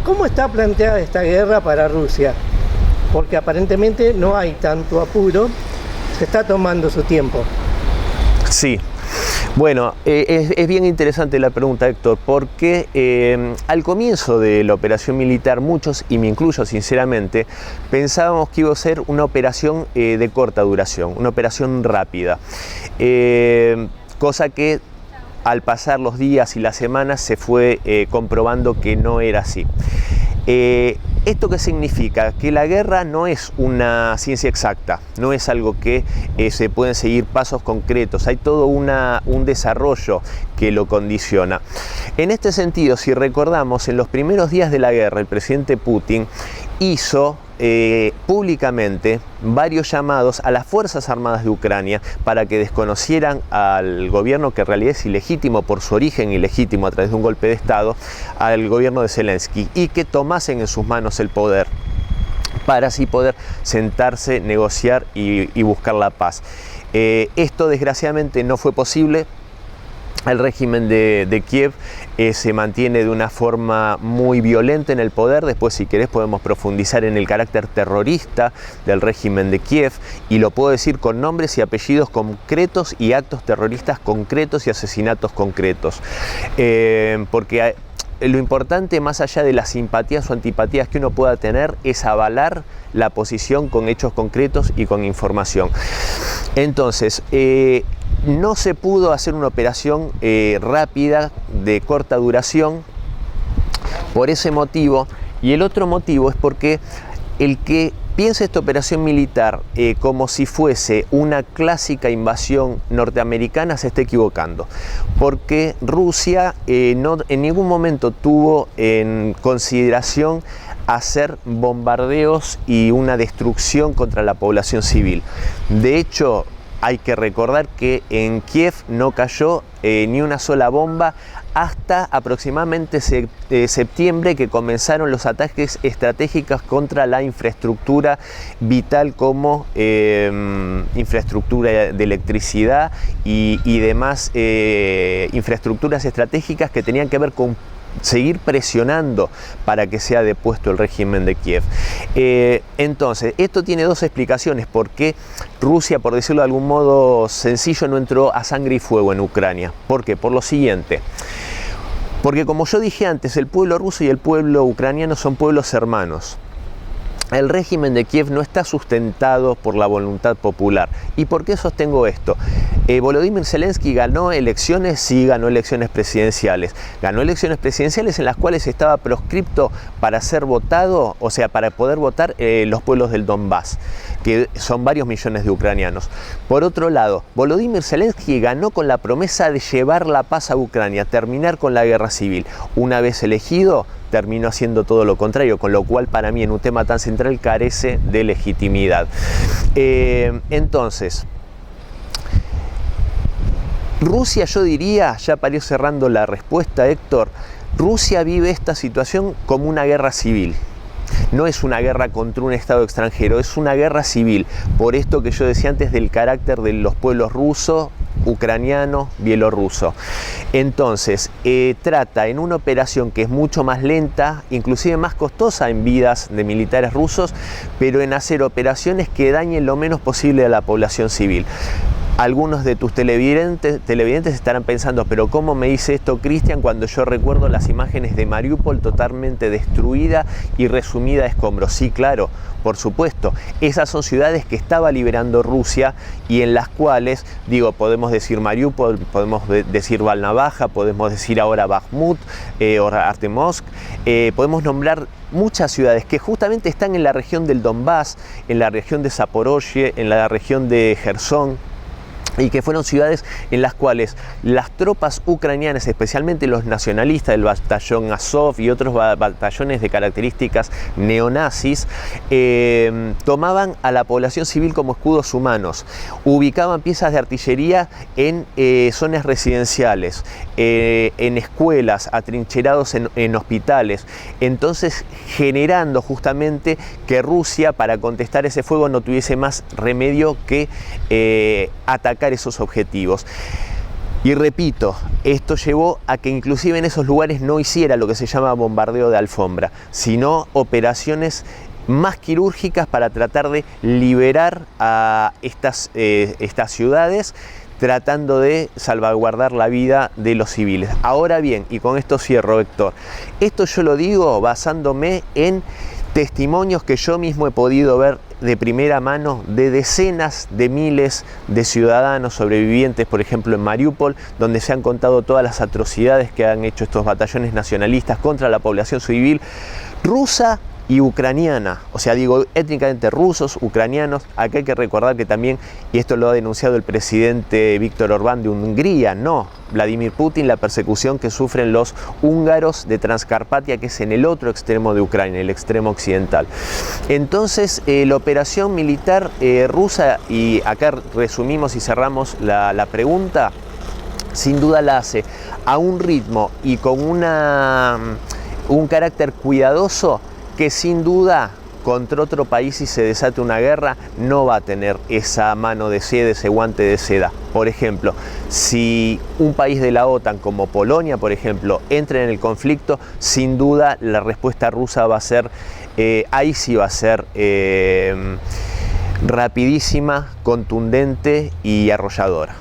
¿Cómo está planteada esta guerra para Rusia? Porque aparentemente no hay tanto apuro, se está tomando su tiempo. Sí. Bueno, es bien interesante la pregunta, Héctor, porque al comienzo de la operación militar muchos, y me incluyo sinceramente, pensábamos que iba a ser una operación de corta duración, una operación rápida, cosa que al pasar los días y las semanas se fue comprobando que no era así. ¿Esto qué significa? Que la guerra no es una ciencia exacta, no es algo que se pueden seguir pasos concretos, hay todo un desarrollo que lo condiciona. En este sentido, si recordamos, en los primeros días de la guerra, el presidente Putin hizo públicamente varios llamados a las Fuerzas Armadas de Ucrania para que desconocieran al gobierno, que en realidad es ilegítimo por su origen, ilegítimo a través de un golpe de Estado, al gobierno de Zelensky, y que tomasen en sus manos el poder para así poder sentarse, negociar y buscar la paz. Esto desgraciadamente no fue posible. El régimen de Kiev se mantiene de una forma muy violenta en el poder. Después, si querés, podemos profundizar en el carácter terrorista del régimen de Kiev, y lo puedo decir con nombres y apellidos concretos y actos terroristas concretos y asesinatos concretos. Porque lo importante, más allá de las simpatías o antipatías que uno pueda tener, es avalar la posición con hechos concretos y con información. Entonces, no se pudo hacer una operación rápida, de corta duración, por ese motivo. Y el otro motivo es porque el que piensa esta operación militar como si fuese una clásica invasión norteamericana se está equivocando, porque Rusia no en ningún momento tuvo en consideración hacer bombardeos y una destrucción contra la población civil. De hecho, hay que recordar que en Kiev no cayó ni una sola bomba hasta aproximadamente septiembre, que comenzaron los ataques estratégicos contra la infraestructura vital, como infraestructura de electricidad y demás infraestructuras estratégicas que tenían que ver con seguir presionando para que sea depuesto el régimen de Kiev. Entonces, esto tiene dos explicaciones: por qué Rusia, por decirlo de algún modo sencillo, no entró a sangre y fuego en Ucrania. ¿Por qué? Por lo siguiente. Porque, como yo dije antes, el pueblo ruso y el pueblo ucraniano son pueblos hermanos. El régimen de Kiev no está sustentado por la voluntad popular. ¿Y por qué sostengo esto? Volodymyr Zelensky ganó elecciones, sí, ganó elecciones presidenciales. Ganó elecciones presidenciales en las cuales estaba proscripto para ser votado, o sea, para poder votar los pueblos del Donbass, que son varios millones de ucranianos. Por otro lado, Volodymyr Zelensky ganó con la promesa de llevar la paz a Ucrania, terminar con la guerra civil. Una vez elegido, terminó haciendo todo lo contrario, con lo cual para mí en un tema tan central carece de legitimidad. Entonces, Rusia, yo diría, ya para ir cerrando la respuesta, Héctor, Rusia vive esta situación como una guerra civil. No es una guerra contra un Estado extranjero, es una guerra civil. Por esto que yo decía antes del carácter de los pueblos ruso, ucraniano, bielorruso. Entonces, trata en una operación que es mucho más lenta, inclusive más costosa en vidas de militares rusos, pero en hacer operaciones que dañen lo menos posible a la población civil. Algunos de tus televidentes estarán pensando, pero ¿cómo me dice esto, Cristian, cuando yo recuerdo las imágenes de Mariupol totalmente destruida y resumida a escombros? Sí, claro, por supuesto. Esas son ciudades que estaba liberando Rusia y en las cuales, digo, podemos decir Mariupol, podemos decir Valnavaja, podemos decir ahora Bakhmut, ahora Artemovsk, podemos nombrar muchas ciudades que justamente están en la región del Donbass, en la región de Zaporozhye, en la región de Jersón, y que fueron ciudades en las cuales las tropas ucranianas, especialmente los nacionalistas del batallón Azov y otros batallones de características neonazis, tomaban a la población civil como escudos humanos, ubicaban piezas de artillería en zonas residenciales, en escuelas, atrincherados en hospitales, entonces generando justamente que Rusia, para contestar ese fuego, no tuviese más remedio que atacar esos objetivos. Y repito, esto llevó a que inclusive en esos lugares no hiciera lo que se llama bombardeo de alfombra, sino operaciones más quirúrgicas para tratar de liberar a estas ciudades, tratando de salvaguardar la vida de los civiles. Ahora bien, y con esto cierro, Héctor, esto yo lo digo basándome en testimonios que yo mismo he podido ver de primera mano de decenas de miles de ciudadanos sobrevivientes, por ejemplo en Mariupol, donde se han contado todas las atrocidades que han hecho estos batallones nacionalistas contra la población civil rusa y ucraniana, o sea, digo étnicamente rusos, ucranianos. Acá hay que recordar que también, y esto lo ha denunciado el presidente Víctor Orbán de Hungría, no Vladimir Putin, la persecución que sufren los húngaros de Transcarpatia, que es en el otro extremo de Ucrania, el extremo occidental. Entonces, la operación militar rusa, y acá resumimos y cerramos la pregunta, sin duda la hace a un ritmo y con un carácter cuidadoso que sin duda contra otro país, si se desate una guerra, no va a tener esa mano de seda, ese guante de seda. Por ejemplo, si un país de la OTAN como Polonia, por ejemplo, entra en el conflicto, sin duda la respuesta rusa va a ser, ahí sí va a ser rapidísima, contundente y arrolladora.